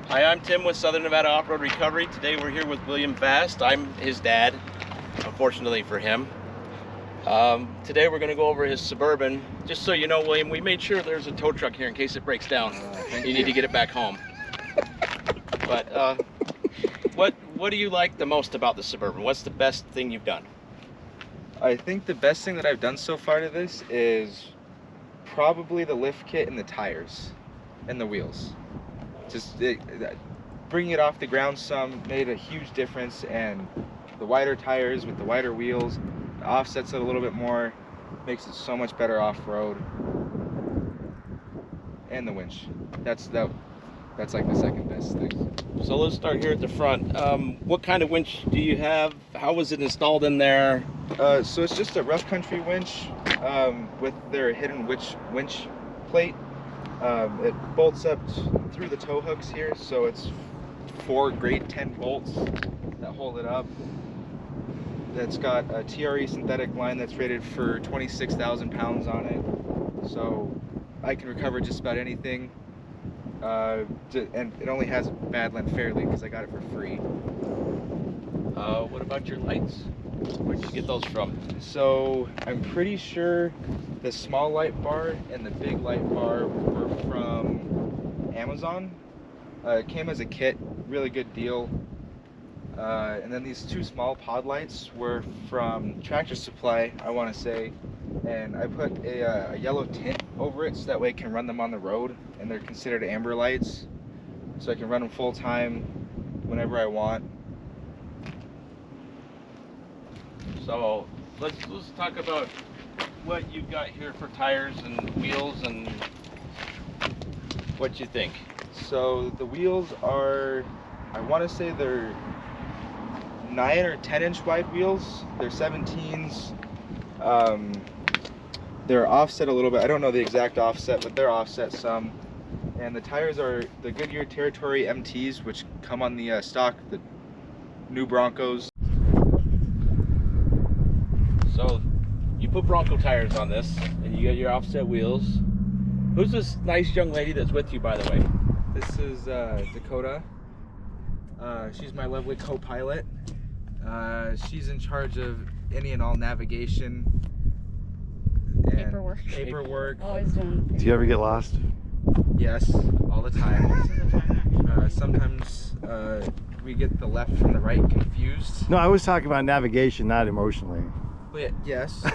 Hi, I'm Tim with Southern Nevada Off-Road Recovery. Today we're here with William Fast. I'm his dad, unfortunately for him. Today we're going to go over his Suburban. Just so you know, William, we made sure there's a tow truck here in case it breaks down. You need to get it back home. But what do you like the most about the Suburban? What's the best thing you've done? I think the best thing that I've done so far to this is probably the lift kit and the tires and the wheels. Bringing it off the ground some made a huge difference, and the wider tires with the wider wheels offsets it a little bit more, makes it so much better off-road. And the winch. That's like the second best thing. So let's start here at the front. What kind of winch do you have? How was it installed in there? So it's just a rough country winch with their hidden winch plate. It bolts up through the tow hooks here, so it's 4 grade 10 bolts that hold it up. That's got a TRE synthetic line that's rated for 26,000 pounds on it, so I can recover just about anything. And it only has Badland Fairly because I got it for free. What about your lights? Where'd you get those from? So I'm pretty sure the small light bar and the big light bar were from Amazon. It came as a kit, really good deal. And then these 2 small pod lights were from Tractor Supply, I want to say. And I put a yellow tint over it so that way I can run them on the road, and they're considered amber lights. So I can run them full time whenever I want. So let's talk about what you've got here for tires and wheels and what you think. So the wheels are, I want to say they're 9 or 10 inch wide wheels. They're 17s. They're offset a little bit. I don't know the exact offset, but they're offset some. And the tires are the Goodyear Territory MTs, which come on the stock, the new Broncos. So you put Bronco tires on this, and you got your offset wheels. Who's this nice young lady that's with you, by the way? This is Dakota. She's my lovely co-pilot. She's in charge of any and all navigation and paperwork. Always doing paperwork. Do you ever get lost? Yes, all the time. Sometimes we get the left from the right confused. No, I was talking about navigation, not emotionally. But yes.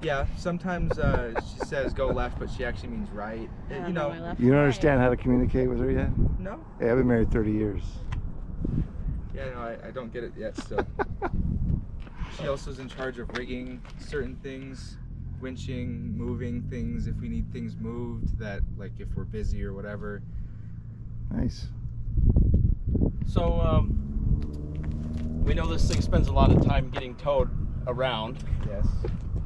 Yeah, sometimes she says go left, but she actually means right. You know. You don't understand how to communicate with her yet? No. Hey, I've been married 30 years. Yeah, no, I don't get it yet still. She also is in charge of rigging certain things, winching, moving things if we need things moved, that like if we're busy or whatever. Nice. So we know this thing spends a lot of time getting towed around. Yes.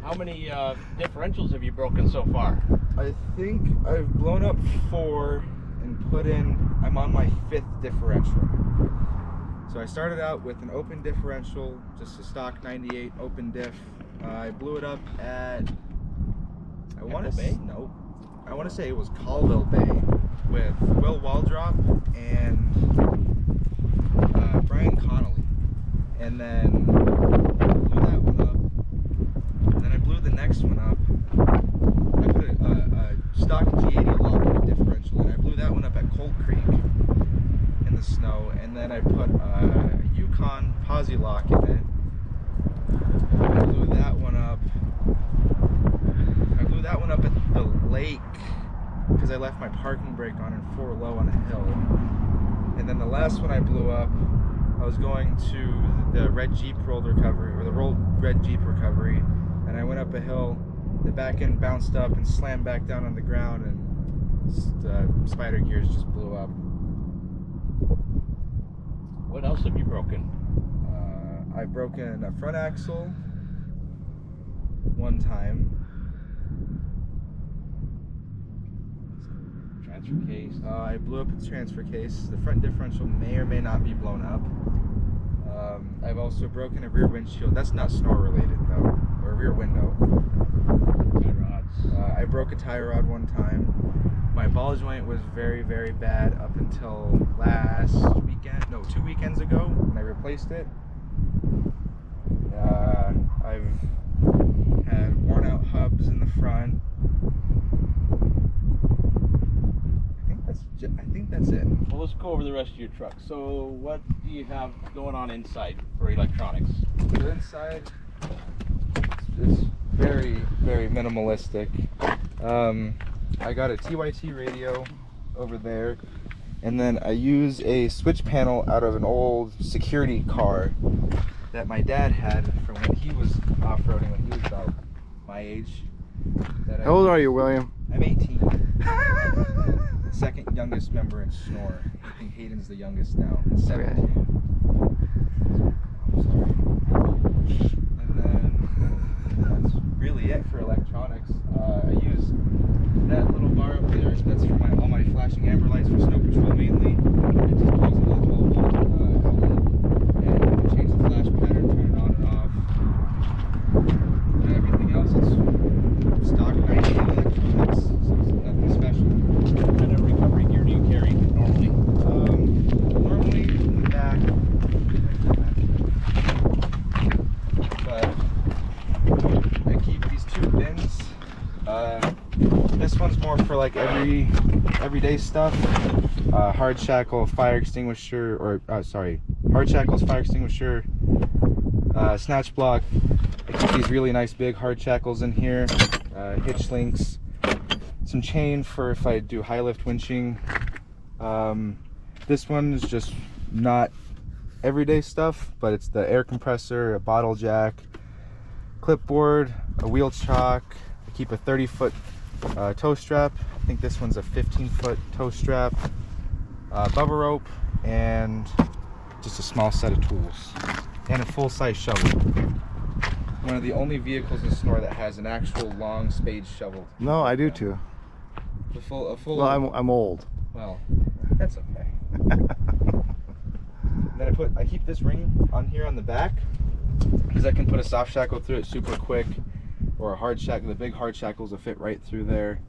How many differentials have you broken so far? I think I've blown up 4 and put in, I'm on my 5th differential. So I started out with an open differential, just a stock 98 open diff. I blew it up at, I want to say it was Colville Bay with Will Waldrop and Brian Connolly. And then blew that one up. And then I blew the next one up. I put a stock G80 lock differential, and I blew that one up at Cold Creek in the snow. And then I put a Yukon posi lock in it. I blew that one up. I blew that one up at the lake because I left my parking brake on in 4 low on a hill. And then the last one I blew up, I was going to the red Jeep rolled recovery, or the rolled red Jeep recovery, and I went up a hill. The back end bounced up and slammed back down on the ground, and the spider gears just blew up. What else have you broken? I've broken a front axle 1 time. Transfer case? I blew up its transfer case. The front differential may or may not be blown up. I've also broken a rear windshield. That's not SNORR related though, or a rear window. Tie rods. I broke a tie rod one time. My ball joint was very, very bad up until last weekend. No, 2 weekends ago when I replaced it. I've had worn out hubs in the front. I think that's it. Well, let's go over the rest of your truck. So what do you have going on inside for electronics? So inside, it's very, very minimalistic. I got a TYT radio over there, and then I use a switch panel out of an old security car that my dad had from when he was off-roading when he was about my age. How old are you, William? I'm 18. Second youngest member in SNORR. I think Hayden's the youngest now. 17. I'm sorry. And then that's really it for electronics. I use that little bar up there. That's for all my flashing amber lights for snow patrol mainly. It just plugs into the 12-volt outlet, and you can change the flash pattern, turn it on and off. And everything else, it's stock 90 electronics, so it's nothing special. What kind of recovery gear do you carry normally? Normally in the back, but I keep these 2 bins. This one's more for like everyday stuff. Hard shackle, fire extinguisher, or hard shackles, fire extinguisher, snatch block. I keep these really nice big hard shackles in here. Hitch links. Some chain for if I do high lift winching. This one is just not everyday stuff, but it's the air compressor, a bottle jack, clipboard, a wheel chock. I keep a 30-foot tow strap. I think this one's a 15-foot tow strap, bubble rope, and just a small set of tools, and a full-size shovel. One of the only vehicles in SNORR that has an actual long spade shovel. No, I do too. A full. Well, I'm old. Well, that's okay. Then I keep this ring on here on the back because I can put a soft shackle through it super quick, or a hard shackle. The big hard shackles will fit right through there,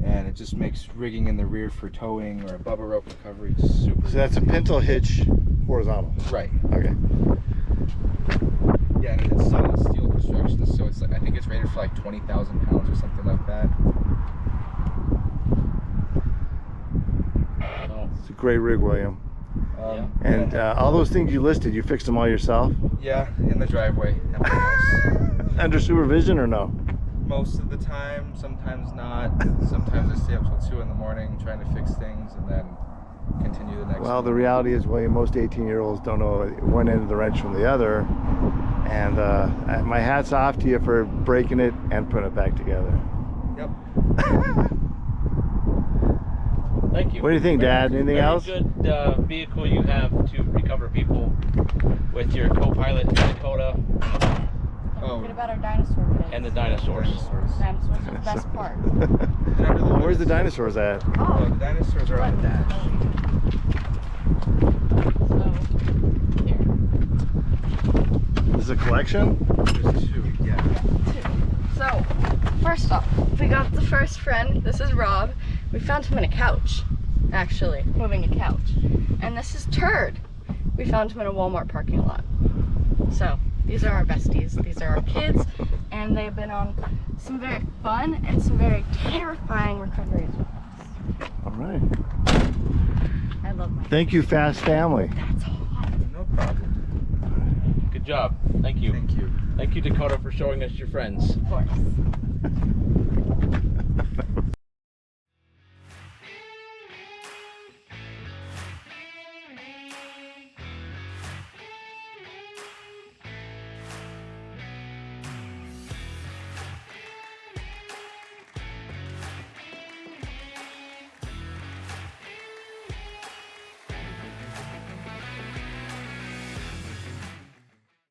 and it just makes rigging in the rear for towing or a bubble rope recovery super. So that's a pintle hitch horizontal. Right. Okay. Yeah, and it's solid steel construction, so it's like I think it's rated for like 20,000 pounds or something like that. It's a great rig, William. Yeah. And all those things you listed, you fixed them all yourself? Yeah, in the driveway at my house. Under supervision or no? Most of the time, sometimes not. Sometimes I stay up till 2 in the morning trying to fix things and then continue the next Well, the morning. reality is, William, most 18-year-olds don't know one end of the wrench from the other. And my hat's off to you for breaking it and putting it back together. Yep. Thank you. What do you think, Dad? Anything else? Very good vehicle you have to recover people with your co-pilot Dakota Don't forget about our dinosaur bits. and the dinosaurs. Dinosaurs are the best part. Where's the dinosaurs at? Oh, the dinosaurs are on the dash. So, here. This is a collection? There's 2, yeah. 2. So, first off, we got the first friend. This is Rob. We found him in a couch, actually, moving a couch. And this is Turd. We found him in a Walmart parking lot. So, these are our besties. These are our kids, and they've been on some very fun and some very terrifying recoveries with us. All right. I love my Thank you, Fast Family. That's hot. No problem. Good job. Thank you. Thank you. Thank you, Dakota, for showing us your friends. Of course.